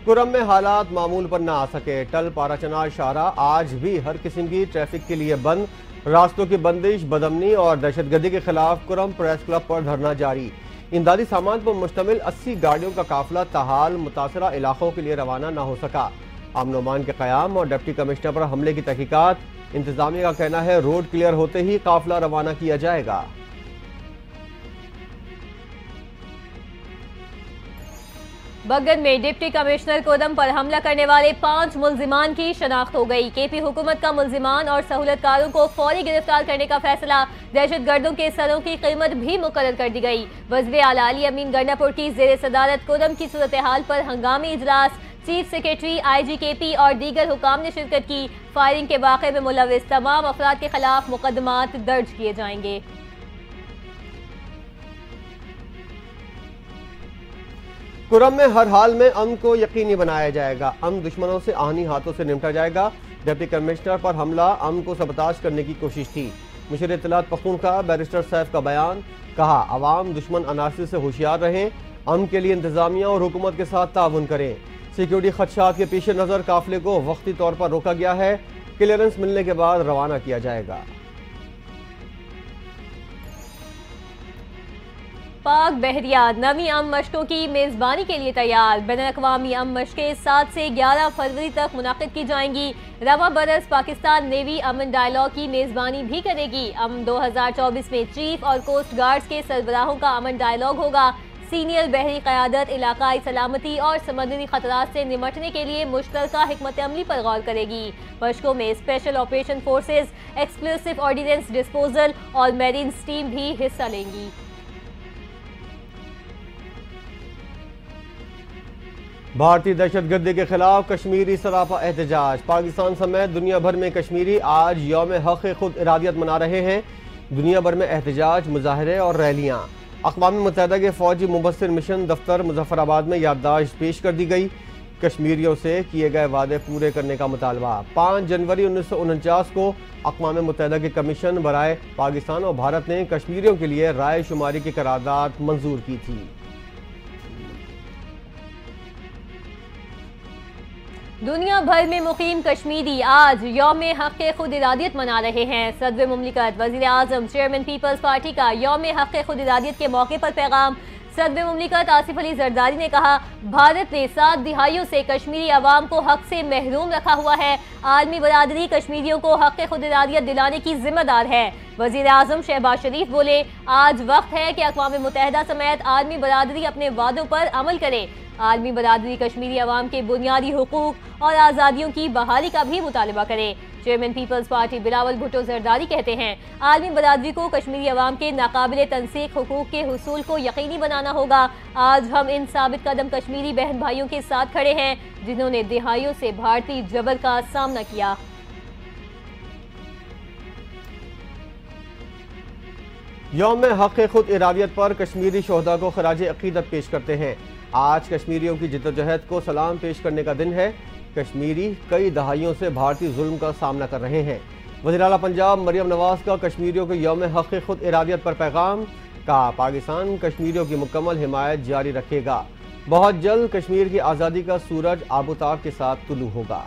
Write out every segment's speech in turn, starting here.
کرم میں حالات معمول پر نہ آ سکے، ٹل پارا چنار شاہراہ آج بھی ہر قسم کی ٹریفک کے لیے بند، راستوں کی بندش، بدامنی اور دہشت گردی کے خلاف کرم پریس کلب پر دھرنا جاری۔ امدادی سامان پر مشتمل 80 گاڑیوں کا قافلہ تاحال متاثرہ علاقوں کے لیے روانہ نہ ہو سکا۔ امن و امان کے قیام اور ڈپٹی کمشنر پر حملے کی تحقیقات، انتظامیہ کا کہنا ہے روڈ کلیئر ہوتے ہی قافلہ روانہ کیا جائے گا۔ بگن میں ڈپٹی کمشنر کودم پر حملہ کرنے والے 5 ملزمان کی شناخت ہو گئی۔ کے پی حکومت کا ملزمان اور سہولت کاروں کو فوری گرفتار کرنے کا فیصلہ، دہشت گردوں کے سروں کی قیمت بھی مقرر کر دی گئی۔ وزیر اعلیٰ علی امین گنڈاپور کی زیر صدارت کودم کی صورتحال پر ہنگامی اجلاس، چیف سیکریٹری، آئی جی کے پی اور دیگر حکام نے شرکت کی۔ فائرنگ کے واقعے میں ملوث تمام افراد کے خلاف مقدمات درج کیے جائیں گے۔ کرم میں ہر حال میں امن کو یقینی بنایا جائے گا، امن دشمنوں سے آہنی ہاتھوں سے نمٹا جائے گا۔ ڈپٹی کمشنر پر حملہ امن کو سبوتاژ کرنے کی کوشش تھی، مشیر اطلاعات پختونخوا بیرسٹر سیف کا بیان۔ کہا عوام دشمن عناصر سے ہوشیار رہیں، امن کے لیے انتظامیہ اور حکومت کے ساتھ تعاون کریں۔ سیکیورٹی خدشات کے پیش نظر قافلے کو وقتی طور پر روکا گیا ہے، کلیئرنس ملنے کے بعد روانہ کیا جائے گا۔ پاک بحریہ نویں امن مشقوں کی میزبانی کے لیے تیار۔ بین الاقوامی امن مشقیں 7 سے 11 فروری تک منعقد کی جائیں گی۔ رواں برس پاکستان نیوی امن ڈائیلاگ کی میزبانی بھی کرے گی۔ امن 2024 میں چیف اور کوسٹ گارڈز کے سربراہوں کا امن ڈائیلاگ ہوگا۔ سینئر بحری قیادت علاقائی سلامتی اور سمندری خطرات سے نمٹنے کے لیے مشترکہ حکمت عملی پر غور کرے گی۔ مشقوں میں special operation forces, explosive ordnance disposal اور میرینز ٹیم بھی حصہ لیں گی۔ بھارتی دہشت گردی کے خلاف کشمیری سراپا احتجاج۔ پاکستان سمیت دنیا بھر میں کشمیری آج یوم حق خود ارادیت منا رہے ہیں۔ دنیا بھر میں احتجاج، مظاہرے اور ریلیاں۔ اقوام متحدہ کے فوجی مبصر مشن دفتر مظفر آباد میں یادداشت پیش کر دی گئی۔ کشمیریوں سے کیے گئے وعدے پورے کرنے کا مطالبہ۔ 5 جنوری 1949 کو اقوام متحدہ کے کمیشن برائے پاکستان اور بھارت نے کشمیریوں کے لیے رائے شماری کی قرارداد منظور کی تھی۔ دنیا بھر میں مقیم کشمیری آج یوم حق خود ارادیت منا رہے ہیں۔ صدر مملکت وزیر اعظم چیئرمین پیپلز پارٹی کا یوم حق خود ارادیت کے موقع پر پیغام۔ صدر مملکت آصف علی زرداری نے کہا بھارت نے 7 دہائیوں سے کشمیری عوام کو حق سے محروم رکھا ہوا ہے، عالمی برادری کشمیریوں کو حق خود ارادیت دلانے کی ذمہ دار ہے۔ وزیر اعظم شہباز شریف بولے آج وقت ہے کہ اقوام متحدہ سمیت عالمی برادری اپنے وعدوں پر عمل کرے، عالمی برادری کشمیری عوام کے بنیادی حقوق اور آزادیوں کی بحالی کا بھی مطالبہ کرے۔ Chairman Peoples Party Bilawal Bhutto Zardari کہتے ہیں عالمی برادری کو کشمیری عوام کے ناقابل تنسیق حقوق کے حصول کو یقینی بنانا ہوگا۔ آج ہم ان ثابت قدم کشمیری بہن بھائیوں کے ساتھ کھڑے ہیں جنہوں نے دہائیوں سے بھارتی جبر کا سامنا کیا۔ یوم حق خود ارادیت پر کشمیری شہداء کو خراج عقیدت پیش کرتے ہیں۔ آج کشمیریوں کی جدوجہد کو سلام پیش کرنے کا دن ہے۔ کشمیری کئی دہائیوں سے بھارتی ظلم کا سامنا کر رہے ہیں۔ وزیر اعلیٰ پنجاب مریم نواز کا کشمیریوں کے یوم حق خود ارادیت پر پیغام۔ کہا پاکستان کشمیریوں کی مکمل حمایت جاری رکھے گا، بہت جلد کشمیر کی آزادی کا سورج آبوتاب کے ساتھ طلوع ہوگا۔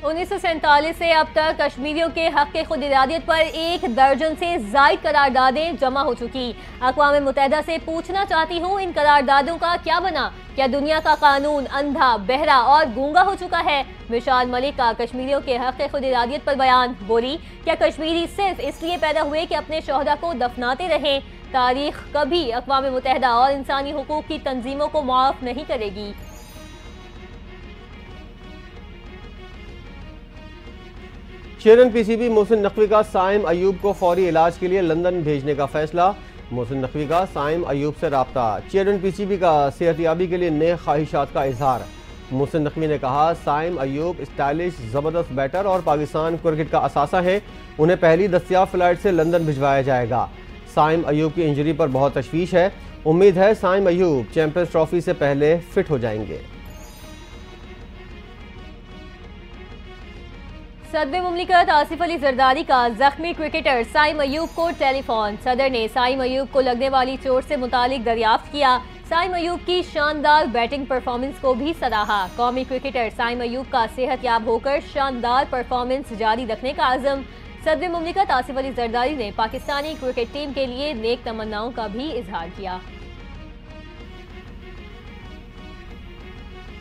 1947 سے اب تک کشمیریوں کے حق خود ارادیت پر 1 درجن سے زائد قراردادیں جمع ہو چکی۔ اقوام متحدہ سے پوچھنا چاہتی ہوں ان قراردادوں کا کیا بنا؟ کیا دنیا کا قانون اندھا، بہرا اور گونگا ہو چکا ہے؟ مشال ملک کا کشمیریوں کے حق خود ارادیت پر بیان، بولی کیا کشمیری صرف اس لیے پیدا ہوئے کہ اپنے شہداء کو دفناتے رہیں؟ تاریخ کبھی اقوام متحدہ اور انسانی حقوق کی تنظیموں کو معاف نہیں کرے گی۔ Chairman P C B Mohsin Naqvi کا سائم ایوب کو فوری علاج کے لیے لندن بھیجنے کا فیصلہ۔ محسن نقوی کا سائم ایوب سے رابطہ، چیئرمین پی سی بی کا صحت یابی کے لیے نیک خواہشات کا اظہار۔ محسن نقوی نے کہا سائم ایوب اسٹائلش، زبردست بیٹر اور پاکستان کرکٹ کا اثاثہ ہیں، انہیں پہلی دستیاب فلائٹ سے لندن بھجوایا جائے گا۔ سائم ایوب کی انجری پر بہت تشویش ہے، امید ہے سائم ایوب چیمپئنز ٹرافی سے پہلے فٹ ہو جائیں گے۔ صدر مملکت آصف علی زرداری کا زخمی کرکٹر سائم ایوب کو ٹیلی فون. صدر نے سائم ایوب کو لگنے والی چوٹ سے متعلق دریافت کیا. سائم ایوب کی شاندار بیٹنگ پرفارمنس کو بھی سراہا. قومی کرکٹر سائم ایوب کا صحت یاب ہو کر شاندار پرفارمنس جاری رکھنے کا عزم. صدر مملکت آصف علی زرداری نے پاکستانی کرکٹ ٹیم کے لیے نیک تمناؤں کا بھی اظہار کیا.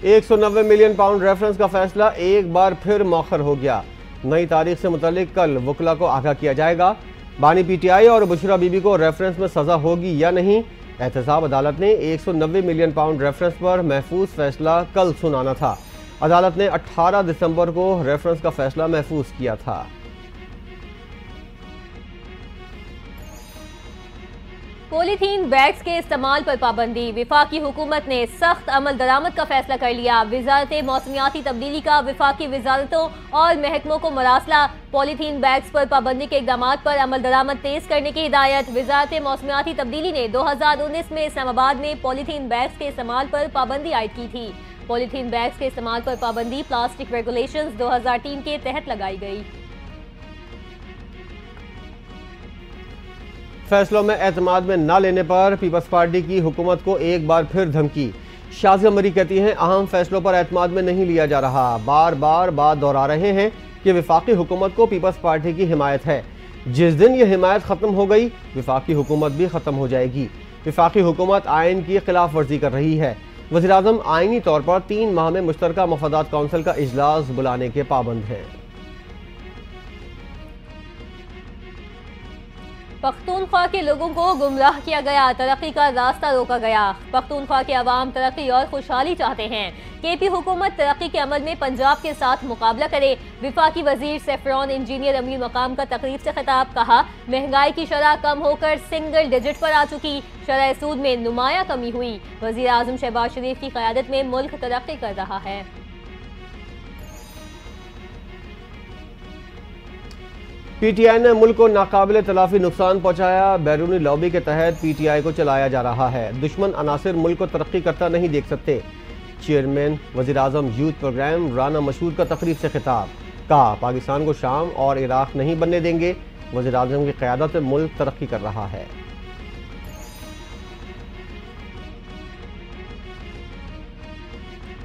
190 ملین پاؤنڈ ریفرنس کا فیصلہ ایک بار پھر مؤخر ہو گیا. نئی تاریخ سے متعلق کل وکلا کو آگاہ کیا جائے گا. بانی پی ٹی آئی اور بشرا بی بی کو ریفرنس میں سزا ہوگی یا نہیں. احتساب عدالت نے 190 ملین پاؤنڈ ریفرنس پر محفوظ فیصلہ کل سنانا تھا. عدالت نے 18 دسمبر کو ریفرنس کا فیصلہ محفوظ کیا تھا. پولی تھین بیگز کے استعمال پر پابندی. وفاقی حکومت نے سخت عمل درآمد کا فیصلہ کر لیا. وزارت موسمیاتی تبدیلی کا وفاقی وزارتوں اور محکموں کو مراسلہ. پولی تھین بیگز پر پابندی کے اقدامات پر عمل درآمد تیز کرنے کی ہدایت. وزارت موسمیاتی تبدیلی نے 2019 میں اسلام آباد میں پولی تھین بیگز کے استعمال پر پابندی عائد کی تھی. پولی تھین بیگز کے استعمال پر پابندی پلاسٹک ریگولیشنز 2003 کے تحت لگائی گئی. فیصلوں میں اعتماد میں نہ لینے پر پیپلز پارٹی کی حکومت کو ایک بار پھر دھمکی. شازیہ مری کہتی ہیں اہم فیصلوں پر اعتماد میں نہیں لیا جا رہا. بار بار بات دہرا رہے ہیں کہ وفاقی حکومت کو پیپلز پارٹی کی حمایت ہے. جس دن یہ حمایت ختم ہو گئی وفاقی حکومت بھی ختم ہو جائے گی. وفاقی حکومت آئین کی خلاف ورزی کر رہی ہے. وزیراعظم آئینی طور پر 3 ماہ میں مشترکہ مفادات کونسل کا اجلاس بلانے کے پابند ہیں. پختونخوا کے لوگوں کو گمراہ کیا گیا. ترقی کا راستہ روکا گیا. پختونخوا کے عوام ترقی اور خوشحالی چاہتے ہیں. کے پی حکومت ترقی کے عمل میں پنجاب کے ساتھ مقابلہ کرے. وفاقی وزیر سیفران انجینئر امیر مقام کا تقریب سے خطاب. کہا مہنگائی کی شرح کم ہو کر سنگل ڈیجٹ پر آ چکی. شرح سود میں نمایاں کمی ہوئی. وزیر اعظم شہباز شریف کی قیادت میں ملک ترقی کر رہا ہے. پی ٹی آئی نے ملک کو ناقابل تلافی نقصان پہنچایا. بیرونی لابی کے تحت پی ٹی آئی کو چلایا جا رہا ہے. دشمن عناصر ملک کو ترقی کرتا نہیں دیکھ سکتے. چیئرمین وزیراعظم یوتھ پروگرام رانا مشہور کا تقریب سے خطاب. کہا پاکستان کو شام اور عراق نہیں بننے دیں گے. وزیراعظم کی قیادت میں ملک ترقی کر رہا ہے.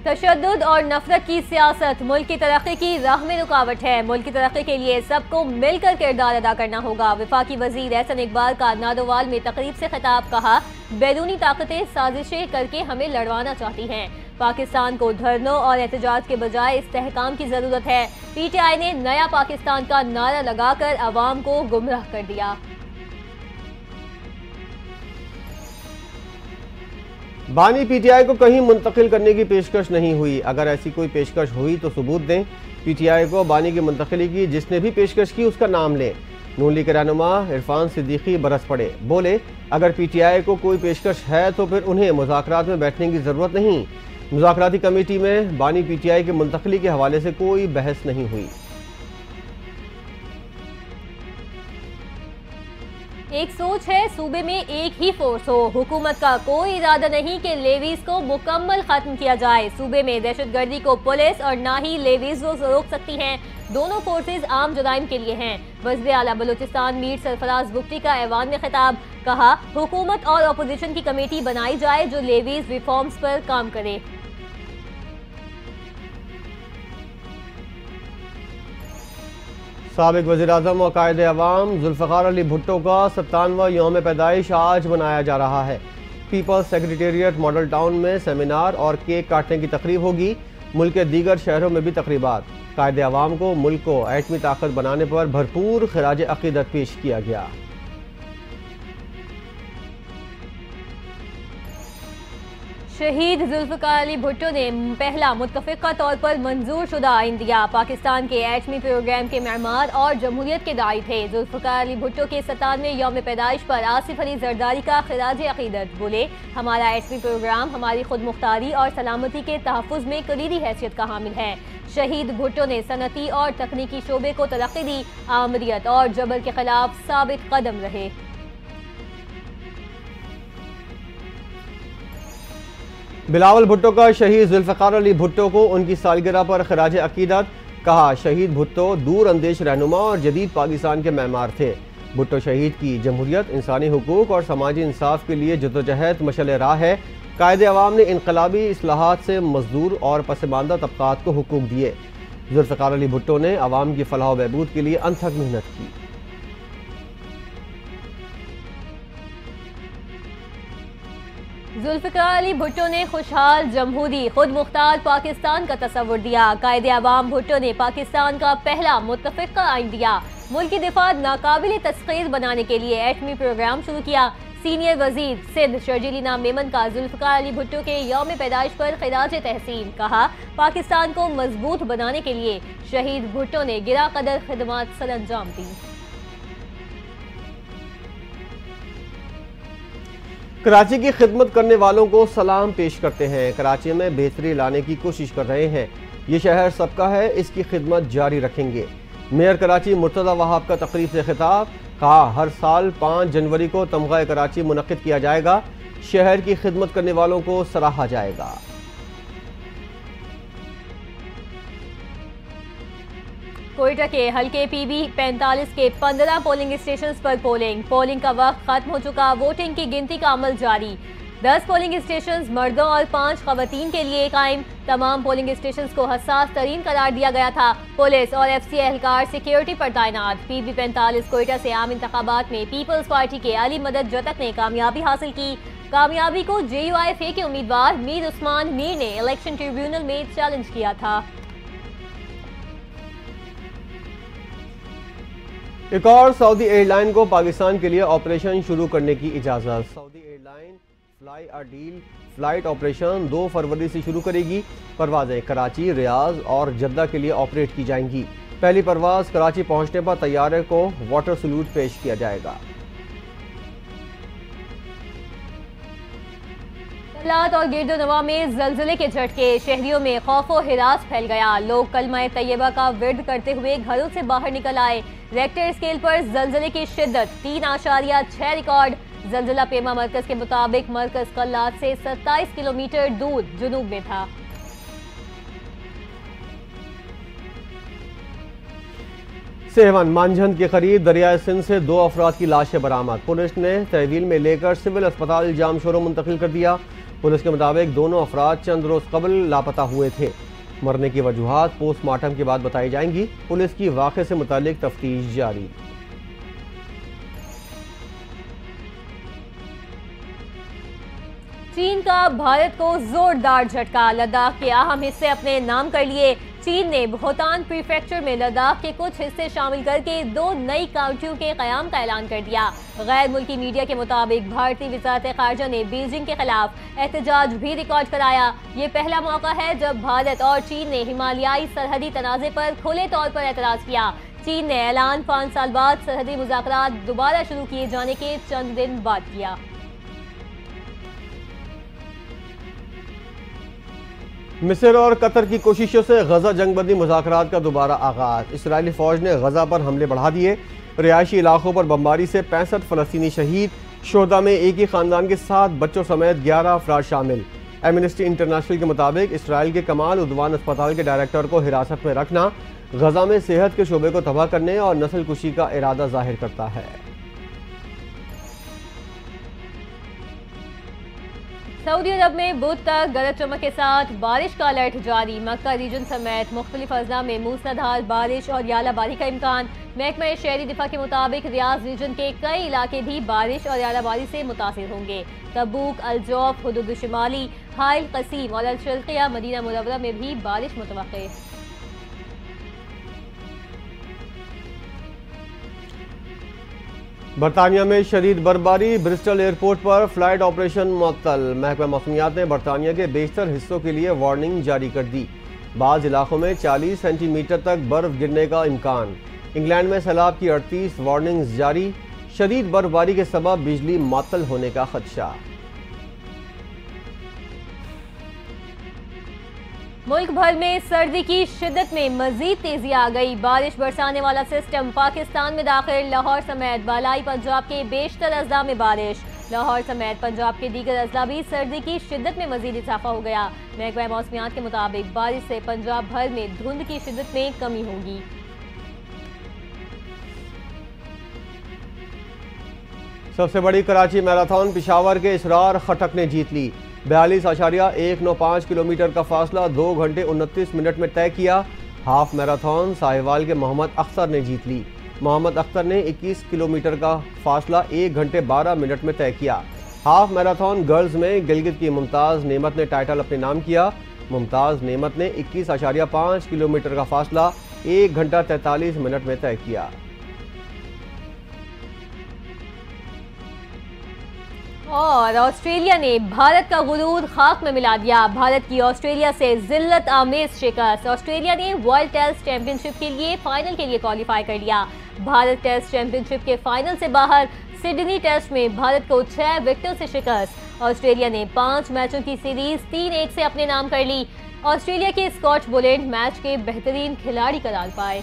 تشدد اور نفرت کی سیاست ملک کی ترقی کی راہ میں رکاوٹ ہے. ملک کی ترقی کے لیے سب کو مل کر کردار ادا کرنا ہوگا. وفاقی وزیر احسن اقبال کا نادوال میں تقریب سے خطاب. کہا بیرونی طاقتیں سازشیں کر کے ہمیں لڑوانا چاہتی ہیں. پاکستان کو دھرنوں اور احتجاج کے بجائے استحکام کی ضرورت ہے. پی ٹی آئی نے نیا پاکستان کا نعرہ لگا کر عوام کو گمراہ کر دیا. بانی پی ٹی آئی کو کہیں منتقل کرنے کی پیشکش نہیں ہوئی. اگر ایسی کوئی پیشکش ہوئی تو ثبوت دیں. پی ٹی آئی کو بانی کی منتقلی کی جس نے بھی پیشکش کی اس کا نام لیں. نون لیگ کے رہنما عرفان صدیقی برس پڑے. بولے اگر پی ٹی آئی کو کوئی پیشکش ہے تو پھر انہیں مذاکرات میں بیٹھنے کی ضرورت نہیں. مذاکراتی کمیٹی میں بانی پی ٹی آئی کی منتقلی کے حوالے سے کوئی بحث نہیں ہوئی. ایک سوچ ہے صوبے میں ایک ہی فورس ہو. حکومت کا کوئی ارادہ نہیں کہ لیویز کو مکمل ختم کیا جائے. صوبے میں دہشت گردی کو پولیس اور نہ ہی لیویز روک سکتی ہیں. دونوں فورسز عام جرائم کے لیے ہیں. وزیر اعلیٰ بلوچستان میر سرفراز بگٹی کا ایوان میں خطاب. کہا حکومت اور اپوزیشن کی کمیٹی بنائی جائے جو لیویز ریفارمز پر کام کرے. سابق وزیراعظم اور قائد عوام ذوالفقار علی بھٹو کا 57واں یوم پیدائش آج منایا جا رہا ہے. پیپلز سیکریٹریٹ ماڈل ٹاؤن میں سیمینار اور کیک کاٹنے کی تقریب ہوگی. ملک کے دیگر شہروں میں بھی تقریبات. قائد عوام کو ملک کو ایٹمی طاقت بنانے پر بھرپور خراج عقیدت پیش کیا گیا. شہید ذوالفقار علی بھٹو نے پہلا متفقہ طور پر منظور شدہ آئین دیا. پاکستان کے ایٹمی پروگرام کے معمار اور جمہوریت کے داعی تھے. ذوالفقار علی بھٹو کے 97ویں یوم پیدائش پر آصف علی زرداری کا خراج عقیدت. بولے ہمارا ایٹمی پروگرام ہماری خود مختاری اور سلامتی کے تحفظ میں کلیدی حیثیت کا حامل ہے. شہید بھٹو نے صنعتی اور تکنیکی شعبے کو ترقی دی. آمریت اور جبر کے خلاف ثابت قدم رہے. بلاول بھٹو کا شہید ذوالفقار علی بھٹو کو ان کی سالگرہ پر خراج عقیدت. کہا شہید بھٹو دور اندیش رہنما اور جدید پاکستان کے معمار تھے۔ بھٹو شہید کی جمہوریت، انسانی حقوق اور سماجی انصاف کے لیے جدوجہد مشعل راہ ہے۔ قائد عوام نے انقلابی اصلاحات سے مزدور اور پسماندہ طبقات کو حقوق دیے۔ ذوالفقار علی بھٹو نے عوام کی فلاح و بہبود کے لیے انتھک محنت کی۔ ذوالفقار علی بھٹو نے خوشحال، جمہوری، خود مختار پاکستان کا تصور دیا۔ قائد عوام بھٹو نے پاکستان کا پہلا متفقہ آئین دیا۔ ملک کی دفاع ناقابل تسخیر بنانے کے لیے ایٹمی پروگرام شروع کیا۔ سینئر وزیر سندھ شرجیل انعام میمن کا ذوالفقار علی بھٹو کے یوم پیدائش پر خراج تحسین، کہا پاکستان کو مضبوط بنانے کے لیے شہید بھٹو نے گراں قدر خدمات سر انجام دی۔ کراچی کی خدمت کرنے والوں کو سلام پیش کرتے ہیں۔ کراچی میں بہتری لانے کی کوشش کر رہے ہیں۔ یہ شہر سب کا ہے، اس کی خدمت جاری رکھیں گے۔ میئر کراچی مرتضی وہاب کا تقریب سے خطاب، کہا ہر سال 5 جنوری کو تمغہ کراچی منعقد کیا جائے گا۔ شہر کی خدمت کرنے والوں کو سراہا جائے گا۔ کوئٹہ کے حلقے پی بی 45 کے 15 پولنگ اسٹیشنز پر پولنگ کا وقت ختم ہو چکا۔ ووٹنگ کی گنتی کا عمل جاری۔ 10 پولنگ اسٹیشنز مردوں اور 5 خواتین کے لیے قائم۔ تمام پولنگ اسٹیشنز کو حساس ترین قرار دیا گیا تھا۔ پولیس اور ایف سی اہلکار سیکیورٹی پر تعینات۔ پی بی 45 کوئٹہ سے عام انتخابات میں پیپلز پارٹی کے علی مدد جتک نے کامیابی حاصل کی۔ کامیابی کو جے یو آئی ایف اے کے امیدوار میر عثمان میر نے الیکشن ٹریبیونل میں چیلنج کیا تھا۔ ایک اور سعودی ایئر لائن کو پاکستان کے لیے آپریشن شروع کرنے کی اجازت۔ Saudi airline flyadeal flight operation 2 فروری سے شروع کرے گی۔ پروازیں کراچی، ریاض اور جدہ کے لیے آپریٹ کی جائیں گی۔ پہلی پرواز کراچی پہنچنے پر طیارے کو واٹر سلوٹ پیش کیا جائے گا۔ تلات اور گرد و نواح میں زلزلے کے جھٹکے، شہریوں میں خوف و ہراس پھیل گیا۔ لوگ کلمہ طیبہ کا ورد کرتے ہوئے گھروں سے باہر نکل آئے۔ ریکٹر اسکیل پر زلزلے کی شدت 3.6 ریکارڈ۔ زلزلہ پیما مرکز کے مطابق مرکز قلات سے 27 کلومیٹر دور جنوب میں تھا۔ سیون مانجھند کے قریب دریائے سندھ سے 2 افراد کی لاشیں برآمد۔ پولیس نے تحویل میں لے کر سول اسپتال جام شورو منتقل کر دیا۔ پولیس کے مطابق دونوں افراد چند روز قبل لاپتہ ہوئے تھے۔ مرنے کی وجوہات پوسٹ مارٹم کے بعد بتائی جائیں گی۔ پولیس کی واقعے سے متعلق تفتیش جاری۔ چین کا بھارت کو زوردار جھٹکا، لداخ کے اہم حصے اپنے نام کر لیے۔ چین نے بھوتان پریفیکچر میں لداخ کے کچھ حصے شامل کر کے 2 نئی کاؤنٹیوں کے قیام کا اعلان کر دیا۔ غیر ملکی میڈیا کے مطابق بھارتی وزارت خارجہ نے بیجنگ کے خلاف احتجاج بھی ریکارڈ کرایا۔ یہ پہلا موقع ہے جب بھارت اور چین نے ہمالیائی سرحدی تنازع پر کھلے طور پر اعتراض کیا۔ چین نے اعلان 5 سال بعد سرحدی مذاکرات دوبارہ شروع کیے جانے کے چند دن بعد کیا۔ مصر اور قطر کی کوششوں سے غزہ جنگ بندی مذاکرات کا دوبارہ آغاز۔ اسرائیلی فوج نے غزہ پر حملے بڑھا دیے۔ رہائشی علاقوں پر بمباری سے 65 فلسطینی شہید، شہداء میں ایک ہی خاندان کے 7 بچوں سمیت 11 افراد شامل۔ ایمنسٹی انٹرنیشنل کے مطابق اسرائیل کے کمال عدوان اسپتال کے ڈائریکٹر کو حراست میں رکھنا غزہ میں صحت کے شعبے کو تباہ کرنے اور نسل کشی کا ارادہ ظاہر کرتا ہے۔ سعودی عرب میں بدھ تک گرج چمک کے ساتھ بارش کا الرٹ جاری۔ مکہ ریجن سمیت مختلف اضلاع میں موسلادھار بارش اور یالہ باری کا امکان۔ محکمہ شہری دفاع کے مطابق ریاض ریجن کے کئی علاقے بھی بارش اور یالہ باری سے متاثر ہوں گے۔ تبوک، الجوف، حدود شمالی، حائل قصیم اور الشرقیہ مدینہ منورہ میں بھی بارش متوقع۔ برطانیہ میں شدید برفباری، برسٹل ایئرپورٹ پر فلائٹ آپریشن معطل۔ محکمہ موسمیات نے برطانیہ کے بیشتر حصوں کے لیے وارننگ جاری کر دی۔ بعض علاقوں میں 40 سینٹی میٹر تک برف گرنے کا امکان۔ انگلینڈ میں سیلاب کی 38 وارننگز جاری۔ شدید برفباری کے سبب بجلی معطل ہونے کا خدشہ۔ ملک بھر میں سردی کی شدت میں مزید تیزی آ گئی۔ بارش برسانے والا سسٹم پاکستان میں داخل، لاہور سمیت بالائی پنجاب کے بیشتر اضلاع میں بارش۔ لاہور سمیت پنجاب کے دیگر اضلاع بھی سردی کی شدت میں مزید اضافہ ہو گیا۔ محکمہ موسمیات کے مطابق بارش سے پنجاب بھر میں دھند کی شدت میں کمی ہوگی۔ سب سے بڑی کراچی میراتھن پشاور کے اسرار خٹک نے جیت لی۔ 42.195 کلومیٹر کا فاصلہ 2 گھنٹے 29 منٹ میں طے کیا۔ ہاف میراتھن ساہیوال کے محمد اختر نے جیت لی۔ محمد اختر نے 21 کلومیٹر کا فاصلہ 1 گھنٹے 12 منٹ میں طے کیا۔ ہاف میراتھن گرلز میں گلگت کی ممتاز نعمت نے ٹائٹل اپنے نام کیا۔ ممتاز نعمت نے 21.5 کلومیٹر کا فاصلہ 1 گھنٹہ 43 منٹ میں طے کیا۔ اور آسٹریلیا نے بھارت کا غرور خاک میں ملا دیا۔ بھارت کی آسٹریلیا سے ذلت آمیز شکست۔ آسٹریلیا نے ورلڈ ٹیسٹ چیمپئن شپ کے لیے فائنل کے لیے کوالیفائی کر لیا۔ بھارت ٹیسٹ چیمپئن شپ کے فائنل سے باہر۔ سڈنی ٹیسٹ میں بھارت کو 6 وکٹوں سے شکست۔ آسٹریلیا نے 5 میچوں کی سیریز 3-1 سے اپنے نام کر لی۔ آسٹریلیا کے اسکاٹ بولینڈ میچ کے بہترین کھلاڑی قرار پائے۔